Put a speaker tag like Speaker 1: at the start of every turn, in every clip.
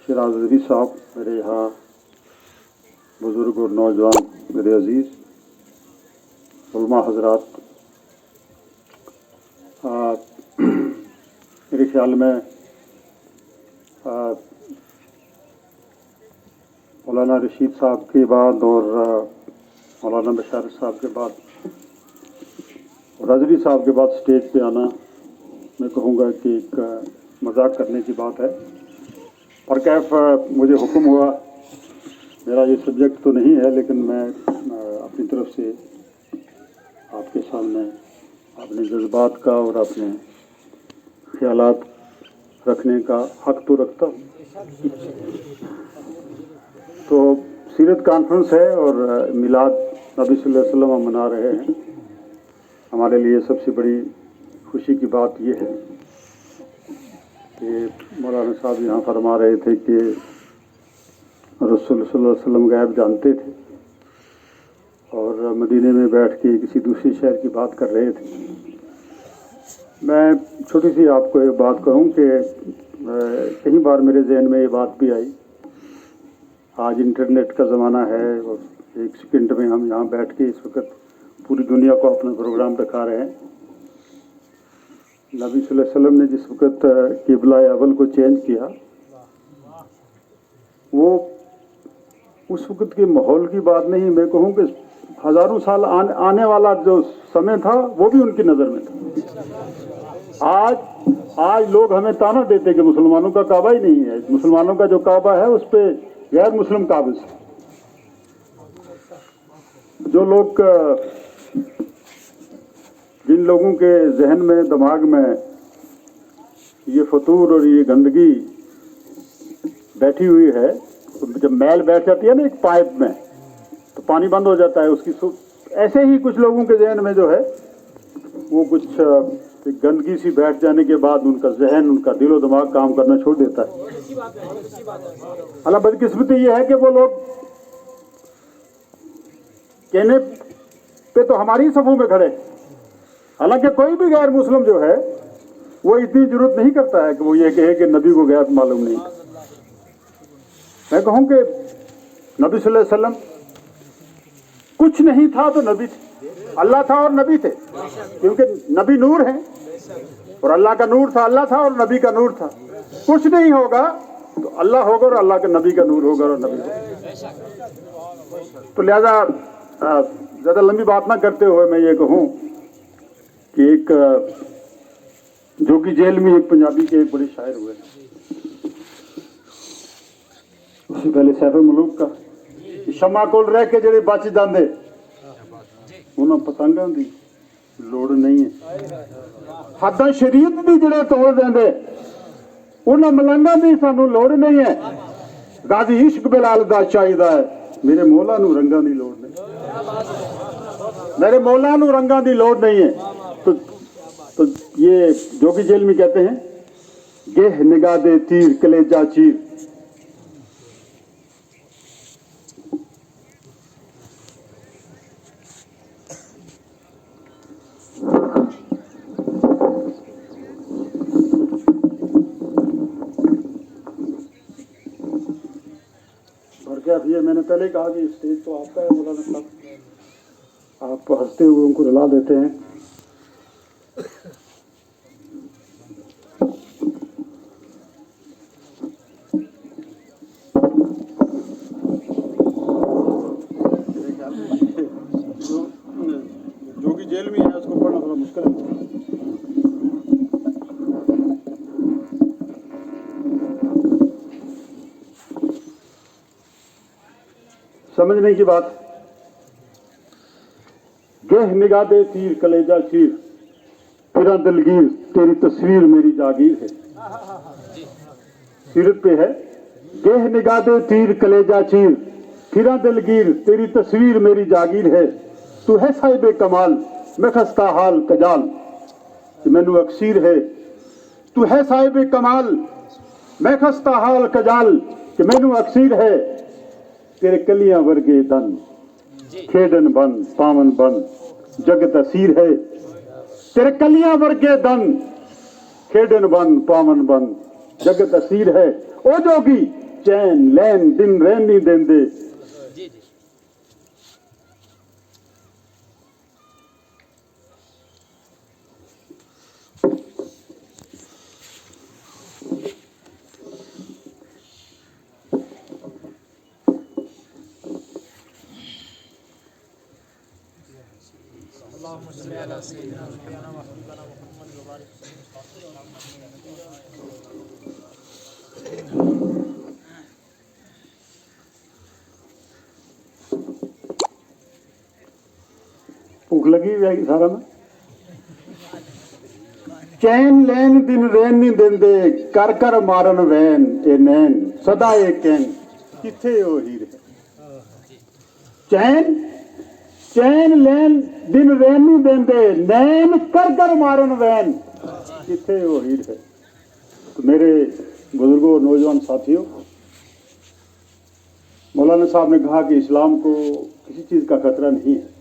Speaker 1: शराज अजरी साहब, मेरे यहाँ बुज़ुर्ग और नौजवान मेरे अजीज़ उलमा हजरात, मेरे ख्याल में मौलाना रशीद साहब के बाद और मौलाना बशार साहब के बाद और अजरी साहब के बाद स्टेज पे आना, मैं कहूँगा कि एक मजाक करने की बात है। पर कैफ मुझे हुक्म हुआ, मेरा ये सब्जेक्ट तो नहीं है, लेकिन मैं अपनी तरफ से आपके सामने अपने जज्बात का और अपने ख्यालात रखने का हक तो रखता हूँ। तो सीरत कॉन्फ्रेंस है और मिलाद नबी सल्लल्लाहु अलैहि वसल्लम हम मना रहे हैं। हमारे लिए सबसे बड़ी खुशी की बात यह है कि मौलाना साहब यहाँ फरमा रहे थे कि रसूल सल्लल्लाहु अलैहि वसल्लम गैब जानते थे और मदीने में बैठ के किसी दूसरे शहर की बात कर रहे थे। मैं छोटी सी आपको एक बात कहूँ कि कई बार मेरे जहन में ये बात भी आई, आज इंटरनेट का ज़माना है और एक सेकंड में हम यहाँ बैठ के इस वक्त पूरी दुनिया को अपना प्रोग्राम दिखा रहे हैं। नबी सल्लल्लाहु अलैहि वसल्लम ने जिस वक्त किबला अव्वल को चेंज किया, वो उस वक्त के माहौल की बात नहीं, मैं कहूँ कि हज़ारों साल आने वाला जो समय था वो भी उनकी नज़र में था। आज लोग हमें ताना देते कि मुसलमानों का काबा ही नहीं है, मुसलमानों का जो काबा है उस पर गैर मुस्लिम काबिज है। जो लोग, जिन लोगों के जहन में, दिमाग में ये फतूर और ये गंदगी बैठी हुई है, तो जब मैल बैठ जाती है ना एक पाइप में, तो पानी बंद हो जाता है उसकी। ऐसे ही कुछ लोगों के जहन में जो है वो कुछ गंदगी सी बैठ जाने के बाद उनका जहन, उनका दिलो दिमाग काम करना छोड़ देता है। हालांकि बदकिस्मती ये है कि वो लोग कहने पे तो हमारी सफों में खड़े, हालांकि कोई भी गैर मुस्लिम जो है वो इतनी जरूरत नहीं करता है कि वो ये कहे कि नबी को गैर मालूम नहीं। मैं कहूँ कि नबी सल्लल्लाहु अलैहि वसल्लम कुछ नहीं था तो नबी थे, अल्लाह था और नबी थे, क्योंकि नबी नूर है और अल्लाह का नूर था, अल्लाह था और नबी का नूर था। कुछ नहीं होगा तो अल्लाह होगा और अल्लाह के नबी का नूर होगा और नबी होगा। तो लिहाजा ज़्यादा लंबी बात ना करते हुए मैं ये कहूँ कि एक जोगी जेल में एक पंजाबी के एक बड़े शायर हुए, उससे पहले सैफ मुल्क का शमा कोल रह के ਜਿਹੜੇ बच ਜਾਂਦੇ ਉਹਨਾਂ ਪਤੰਗਾਂ ਦੀ ਲੋੜ ਨਹੀਂ ਹੈ। ਹੱਦਾਂ ਸ਼ਰੀਅਤ ਦੀ ਜਿਹੜੇ ਤੋੜ ਦਿੰਦੇ ਉਹਨਾਂ ਮਲੰਗਾਂ ਦੀ ਸਾਨੂੰ ਲੋੜ ਨਹੀਂ ਹੈ। ਗਾਜ਼ੀ ਇਸ਼ਕ ਬਿਲਾਲ ਦਾ ਚਾਹੀਦਾ ਹੈ, ਮੇਰੇ ਮੌਲਾ ਨੂੰ ਰੰਗਾਂ ਦੀ ਲੋੜ ਨਹੀਂ, मेरे मौला ਨੂੰ रंगा ਦੀ लोड़ नहीं है। तो ये जोगी जेल में कहते हैं, गेह निगाह दे तीर कलेजा चीर। और क्या ये मैंने पहले कहा कि स्टेज तो आपका है मौलाना साहब, आप हंसते हुए उनको रुला देते हैं। जो कि जेल में है उसको पढ़ना थोड़ा मुश्किल है। समझने की बात, गेह निगाह दे तीर कलेजा चीर, फिरा दिलगीर तेरी तस्वीर मेरी जागीर है। सीरत पे है, गेह निगाह दे तीर कलेजा चीर, फिरा दिलगीर तेरी तस्वीर मेरी जागीर है। तू है साहिबे कमाल मैं खस्ता हाल कजाल कि मैनू अक्सीर है। तू है साहिबे कमाल मैं खस्ता हाल कजाल कि मैनू अक्सीर है। तेरे कलियां वर्गे दन खेडन बन पावन बन जगत असीर है। तेरे कलियां वर्गे दन खेडन बन पावन बन जगत असीर है। ओ जोगी चैन लैन दिन रैन नहीं देंदे। भूख लगी जाएगी सारा में। चैन लैन दिन रैन नहीं देंदे, कर कर मारन वैन ए नैन सदा ए कैन किथे ओ हीर है। चैन चैन लैन दिन रैन नहीं देंदे, नैन कर कर मारन वैन किथे ओ हीर है। तो मेरे बुजुर्गों नौजवान साथियों, मौलाना साहब ने कहा कि इस्लाम को किसी चीज का खतरा नहीं है।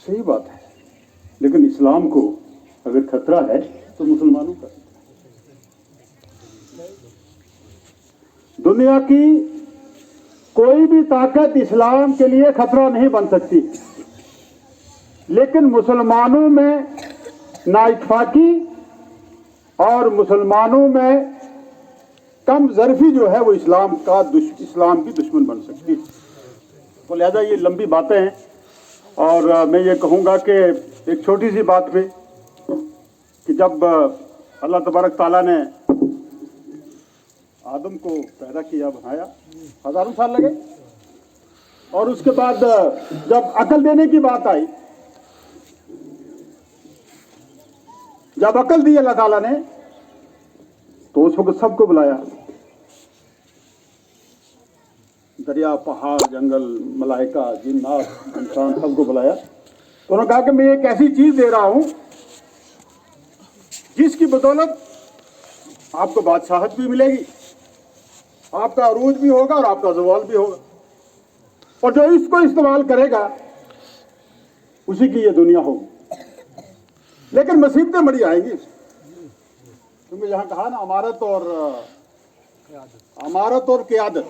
Speaker 1: सही बात है, लेकिन इस्लाम को अगर खतरा है तो मुसलमानों का। दुनिया की कोई भी ताकत इस्लाम के लिए खतरा नहीं बन सकती, लेकिन मुसलमानों में नाइतफाकी और मुसलमानों में कम ज़र्फी जो है वो इस्लाम की दुश्मन बन सकती है। तो लिहाजा ये लंबी बातें हैं और मैं ये कहूँगा कि एक छोटी सी बात पे कि जब अल्लाह तबारक ताला ने आदम को पैदा किया, बनाया, हजारों साल लगे, और उसके बाद जब अकल देने की बात आई, जब अकल दी अल्लाह ताला ने, तो उस वक्त सबको बुलाया, दरिया, पहाड़, जंगल, मलाइका, जिन्नात, इंसान, सबको बुलाया। तो उन्होंने कहा कि मैं एक ऐसी चीज दे रहा हूं जिसकी बदौलत आपको बादशाहत भी मिलेगी, आपका अरूज भी होगा और आपका ज़वाल भी होगा, और जो इसको इस्तेमाल करेगा उसी की ये दुनिया होगी। लेकिन मुसीबतें बड़ी आएंगी, क्योंकि यहां कहा ना अमारत और क़ियादत।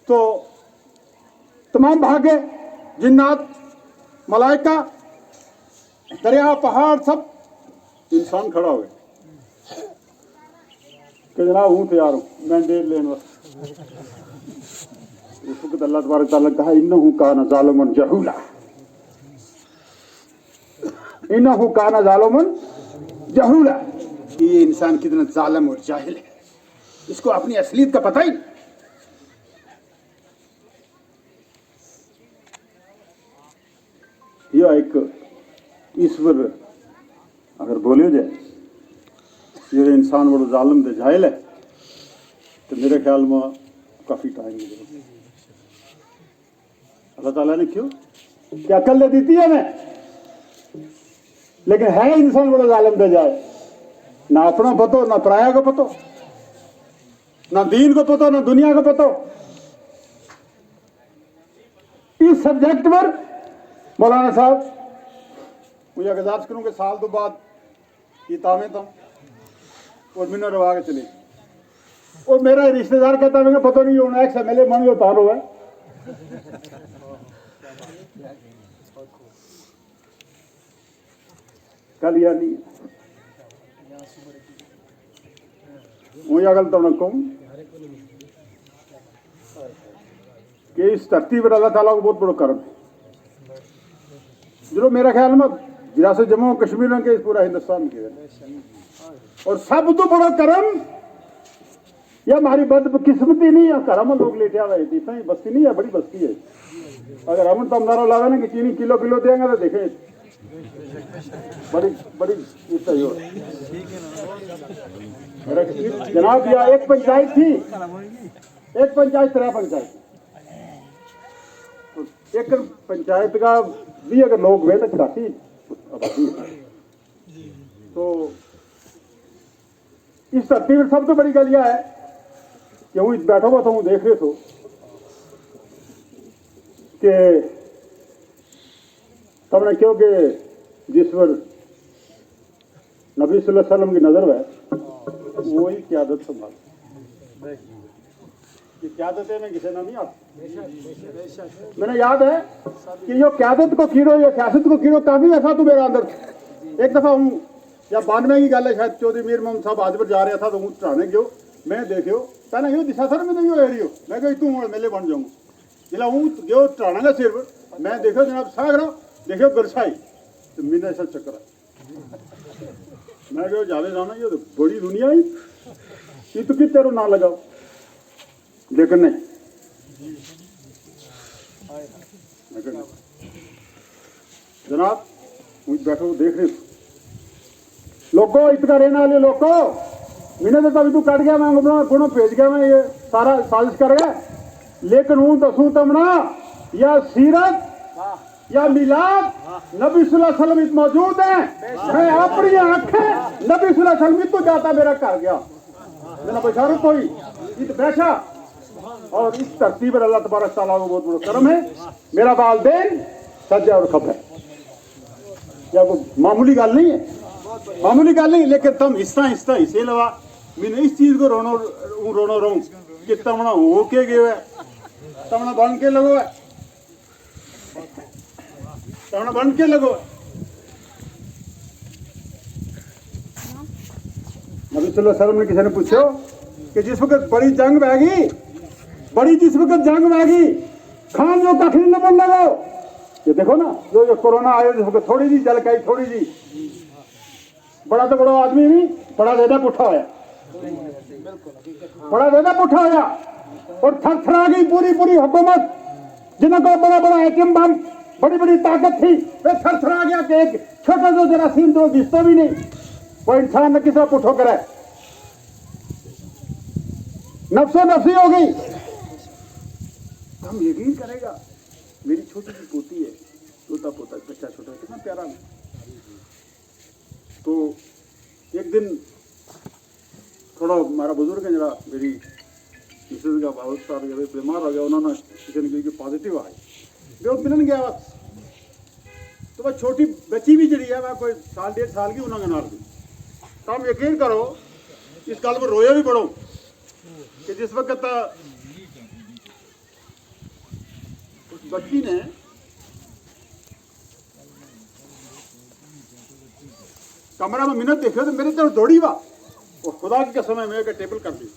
Speaker 1: तो तमाम भागे, जिन्नात, मलाइका, दरिया, पहाड़, सब इंसान खड़ा हो गए कि जनाब हूँ तैयार हूँ, मैंडेट लेने वाला। इस वक्त अल्लाह तबारक तआला कहा इन्नहु काना ज़ालिमन जहूला, इन्नहु काना ज़ालिमन जहूला। ये इंसान कितना जालिम और जाहिल है, इसको अपनी असलियत का पता ही नहीं। यह एक ईश्वर अगर बोले जाए ये इंसान बड़ा जालिम दे जाहिल है, तो मेरे ख्याल में काफी टाइम लगेगा। अल्लाह ताला ने क्यों क्या अकल दे दी है हमें, लेकिन है इंसान बड़ा जालिम दे जाए, ना अपना पतो, ना पराया को पतो, ना दीन को पतो, ना दुनिया को पतो। इस सब्जेक्ट पर मौलाना साहब मुझे गुजारिश करूं कि साल दो बाद किताबें तो और मिनर रवा के चले, और मेरा रिश्तेदार कहता है पता नहीं होना एक एमएलए मन जो तार हुआ कल या नहीं मुझे अगल तो न कहूं कि इस धरती पर अल्लाह ताला को बहुत बड़ा कर्म है, जो मेरा ख्याल में रियासत जम्मू कश्मीर के पूरा हिंदुस्तान के, और सब तो बड़ा कर्म या हमारी बदकिस्मती नहीं है, करम लोग लेटे आ रहे थे, इतना ही बस्ती नहीं है, बड़ी बस्ती है। अगर हम तो अंदाजा लगा ना कि चीनी किलो किलो देंगे तो देखें बड़ी बड़ी सही हो। जनाब यह एक पंचायत थी, एक पंचायत 3 पंचायत, तो एक पंचायत का भी अगर लोग हुए तो काफी आबादी है। तो इस धरती में सबसे बड़ी गल यह है कि हूँ बैठा हुआ था, हूँ देख रहे तो कि तब क्योंकि जिस पर नबी सल्लल्लाहु अलैहि वसल्लम की नजर है वही क्यादत संभाल। ये क्यादतें में किसी ना नहीं आती। मैंने याद है कि यो क्यादत को कीड़ो या सियासत को कीड़ो काफी ऐसा तो मेरा अंदर। एक दफा हूँ या 92 की गल है शायद, चौधरी मीर मोहम्मद साहब आज पर जा रहा था तो हूँ चढ़ाने गयो। मैं देखियो पहले यो दिशा सर में यो एरियो मैं कही तू मेले बन जाऊँ जिला हूँ गयो चढ़ाना का सिर पर। मैं देखो जनाब सागरा देखियो गरसाई तो मैंने ऐसा चक्कर मैं कहो जावे जाना ये तो बड़ी दुनिया ही ये तो कितने ना लगाओ लेकिन नहीं जनाब बैठो देख रहे लोगो इतना रहने वाले लोगो मैंने तो तभी तू कट गया मैं गुणों भेज गया मैं ये सारा साजिश कर गया लेकिन हूं दसूं तमना या सीरत या मिलाद नबी सल्लल्लाहु अलैहि वसल्लम मौजूद है। मैं अपनी आंखें नबी सल्लल्लाहु अलैहि वसल्लम तो जाता मेरा घर गया मेरा बशारत हुई ईद बैठा और इस धरती पर अल्लाह तबारक तआला का बहुत बड़ा करम है। मेरा वालदैन सज्जा और खबर या कोई मामूली गल नहीं है मामूली गल नहीं लेकिन तुम हिस्सा हिस्सा हिस्से लवा मैंने इस चीज को रोनो रहूं कि तमना हो के गए है तमना बन के लगो है तमना बन के लगो नबी सल्लल्लाहु अलैहि वसल्लम ने किसी ने पूछो कि जिस वक्त बड़ी जंग बहगी बड़ी जिस वक्त जंग बहगी खान जो कठिन न बन लगो ये देखो ना जो कोरोना आयो जिस वक्त थोड़ी जी जल गई थोड़ी जी बड़ा तो बड़ा आदमी नहीं बड़ा ज्यादा पुठा होया बड़ा ज्यादा पुठा होया और थर थरा गई पूरी पूरी हुकूमत जिन्होंने बड़ा बड़ा एटम बम बड़ी बड़ी ताकत थी वे थर थरा गया कि एक छोटा जो जरासीम जो दिसता भी नहीं वो इंसान ने किसी पुठो करे नफ्सो नफ्सी हो गई। हम यकीन करेगा मेरी छोटी सी पोती है तोता पोता बच्चा छोटा कितना प्यारा है तो एक दिन थोड़ा हमारा बुजुर्ग है जरा मेरी मिसेज का बहुत सारा जब बीमार हो गया उन्होंने किसी ने कही कि पॉजिटिव आई मैं मिलन गया तो वह छोटी बच्ची भी जड़ी है वह कोई साल 1.5 साल की उन्होंने नाल दी तो हम यकीन करो इस गल पर रोया भी पड़ो कि जिस वक्त उस बच्ची ने कमरा में मिनट देखो तो मेरे तरफ दौड़ी वा और खुदा की कसम है मैं टेबल कर दी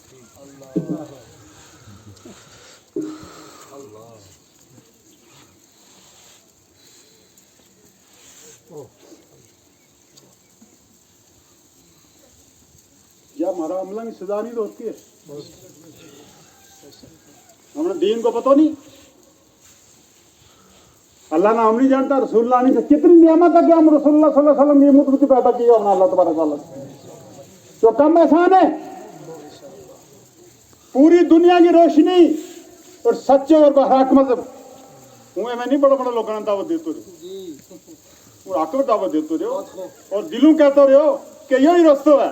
Speaker 1: या हमारा अमला की सजा नहीं तो होती है हमारे दीन को पता नहीं अल्लाह ना हम नहीं जानता रसूलुल्लाह नहीं कितनी नियामत है कि हम रसूलुल्लाह सल्लल्लाहु अलैहि वसल्लम की उम्मत को पैदा किया हमने अल्लाह तबारक तआला तो कम एहसान है पूरी दुनिया की रोशनी और सच्चे और हक मजहब मैं नहीं बड़ा बड़ा लोगों ने दावत देते रहो और आकर दावत देते रहो और दिलों कहते रहो कि यही रस्तो है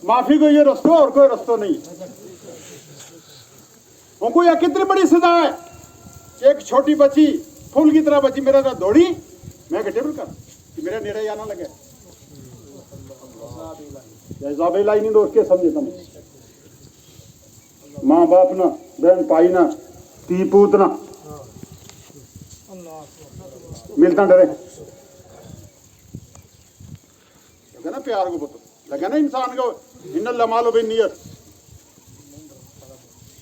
Speaker 1: माफी को ये रस्तो और कोई रस्तो नहीं उनको यह कितनी बड़ी सजा है एक छोटी बच्ची फूल की तरह बच्ची मेरा दौड़ी मैं टेबल कर कि मेरा नेड़ा या ना लगे इलाही नहीं दोस्त के समझे तुम माँ बाप ना बहन भाई ना ती पूत ना मिलता डरे लगे ना प्यार को पता लगे ना इंसान को इन्नल अमालु बिन्नियत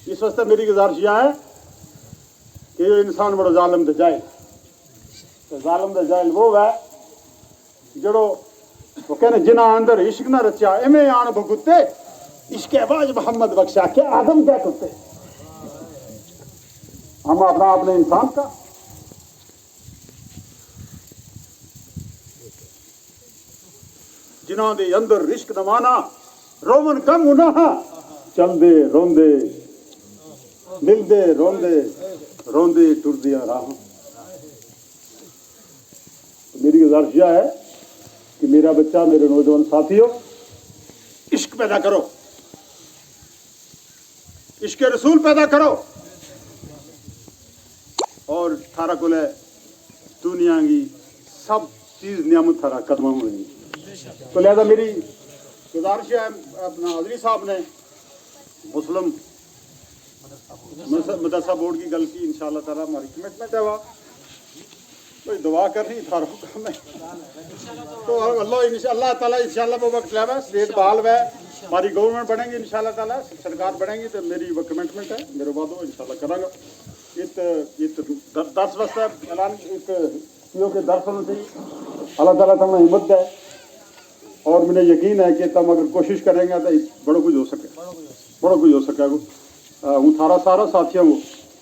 Speaker 1: इस वास्ते मेरी गुजारिश यह है कि ये इंसान बड़ा जालिम दे जाए तो जालिम दे जाए वो है जड़ो वो कहने जिना अंदर इश्क ना रचा एमे आन भगुते इसके बाद मोहम्मद बख्शा के आदम क्या करते हम अपना अपने इंसान का जिन्हों दे अंदर रिश्क नमाना रोमन कम गुनाह चलदे रोंदे मिलदे रोंदे रोंदे टुरदिया राह मेरी गुजारिश यह है कि मेरा बच्चा मेरे नौजवान साथियों इश्क पैदा करो इश्क रसूल पैदा करो और थारा को ले दुनिया की सब चीज नियामत थारा कदमों में तो लिहाजा मेरी गुजारिश है अपना अदरी साहब ने मुस्लिम मदरसा बोर्ड की गल की इंशाअल्लाह ताला हमारी कमिटमेंट है वह कोई दुआ करनी थारो काम है तो अल्लाह ताला इंशाअल्लाह वो वक्त लावा स्टेट बहाल है हमारी गवर्नमेंट बनेगी इंशाअल्लाह ताला सरकार बनेगी तो मेरी वो कमिटमेंट है मेरे वादो इंशाअल्लाह करांगा इत दर्स वास्ते ऐलान एक पीओ के दर्स होना चाहिए अल्लाह ताला तुम्हें हिम्मत दे और मुझे यकीन है कि तुम अगर कोशिश करेंगे तो बड़ा कुछ हो सके हूँ थारा सारा साथियों को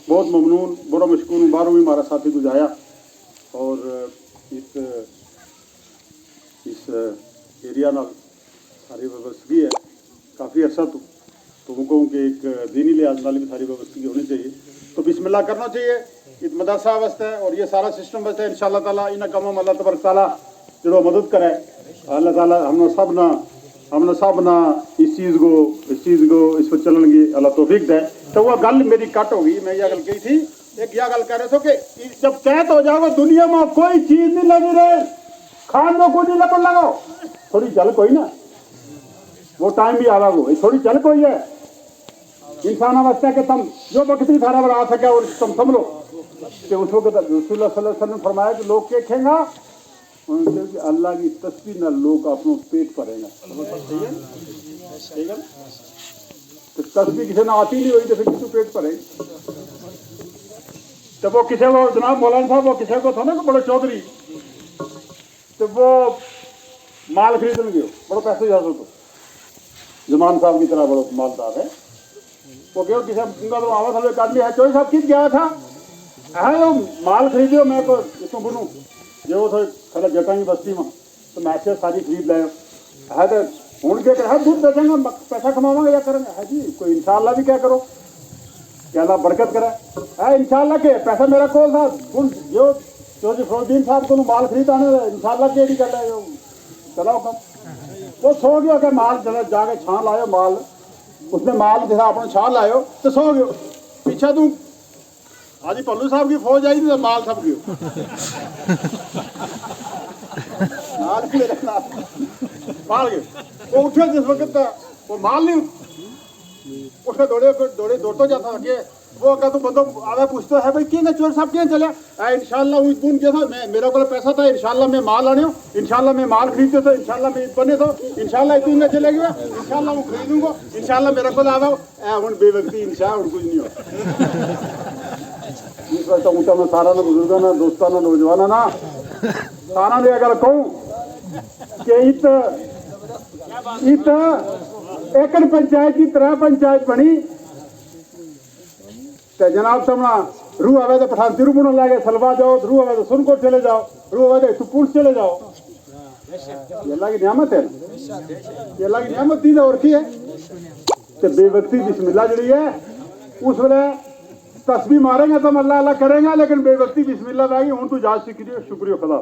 Speaker 1: बहुत ममनून बड़ा मशकूर हूँ बाहरों भी हमारा साथी कुछ आया और इस एरिया ना सारी व्यवस्था है काफ़ी अर्सा तो मैं कहूँ कि एक दीनी लिहाज नाल भी सारी व्यवस्था होनी चाहिए तो बिस्मिल्लाह करना चाहिए इस मदरसा वास्ते और ये सारा सिस्टम वास्ते इंशाअल्लाह ताला इन कामों में अल्लाह तबारक ताला जो मदद करे अल्लाह ताला हमने सब ना इस चीज़ को इस पर चलन की अल्लाह तौफीक दे तो वह गल मेरी कट हो गई मैं यह गल कही थी एक यह गल कह रहे थे कि जब कैद हो जाओगे दुनिया में कोई चीज़ नहीं लगी रहे खान में कुछ नहीं लगन लगाओ थोड़ी चल कोई ना वो टाइम भी आवा वो थोड़ी चल कोई है इंसान वास्ते कि तुम जो वक्त ही थारा बना सके और तुम समझो कि उस वक्त रसूलुल्लाह सल्लल्लाहु अलैहि वसल्लम ने फरमाया कि लोग देखेंगे अल्लाह की तस्वीर न लोग अपना पेट भरेगा ठीक है तो तस्वीर किसी ने आती नहीं हुई तो फिर किसी पेट भरेगी तो वो किसी को जनाब मौलाना साहब वो किसी को था ना बड़े चौधरी तो वो माल खरीदने बड़े पैसे ज्यादा तो जमान साहब की तरह बड़ा मालदार है वो क्यों किसी तो आवाज हमें आदमी है चौधरी साहब किस गया था वो माल खरीदो मैं तो इसको बनूँ जो वो थोड़ी खड़ा जटा की बस्ती में तो मैं अच्छे सारी खरीद लाया है तो हूँ क्या कर दूध बेचेंगे पैसा कमावांगे या करेंगे है जी कोई इंशाअल्लाह भी क्या करो क्या अल्लाह बरकत करे है इंशाअल्लाह के पैसा मेरा कोल था जो चौधरी फरोजुद्दीन साहब को माल खरीद आने इंशाअल्लाह के गल है चलाओ कम वो सो गया कि माल जाके छान लाओ माल उसने माल जैसा अपना छान लाओ तो सो गयो पीछे तू हाजी पल्लू साहब की फौज आई थी तो माल सब गयो माल गए वो उठे जिस वक्त वो माल नहीं उसका दौड़ता जाता आगे वो क्या तो बंदा आगे पूछता है भाई क्या चोर साहब क्या चले इंशाल्लाह उस दिन जैसा मैं मेरा को पैसा था इंशाल्लाह मैं माल आने इंशाल्लाह मैं माल खरीदते थे इंशाल्लाह मैं बने तो इंशाल्लाह इतनी में चले गया इंशाल्लाह वो खरीदूंगा इंशाल्लाह मेरा को आवा हूँ बेवक्ती इंशाल्लाह कुछ नहीं हो इस वक्त ऊँचा में सारा ना बुजुर्गों ना दोस्तों ना नौजवाना ना सारा ने अगर कहूँ कि इत एकड़ पंचायत की तरह पंचायत बनी तो जनाब सामना रूह आवे तो पठान तिरुपुर लागे सलवा जाओ रूह आवे तो सुनकोट चले जाओ रूह आवे तो पुल चले जाओ ये अल्लाह की नियामत है ये अल्लाह की नियामत दी और की है तो बेवक्ती बिस्मिल्लाह जड़ी है उस वेले तस्बीह मारेंगे तो अल्लाह अल्लाह करेंगे लेकिन बेवक्ती बिस्मिल्लाह आएगी हूँ तू जा शुक्रिया खुदा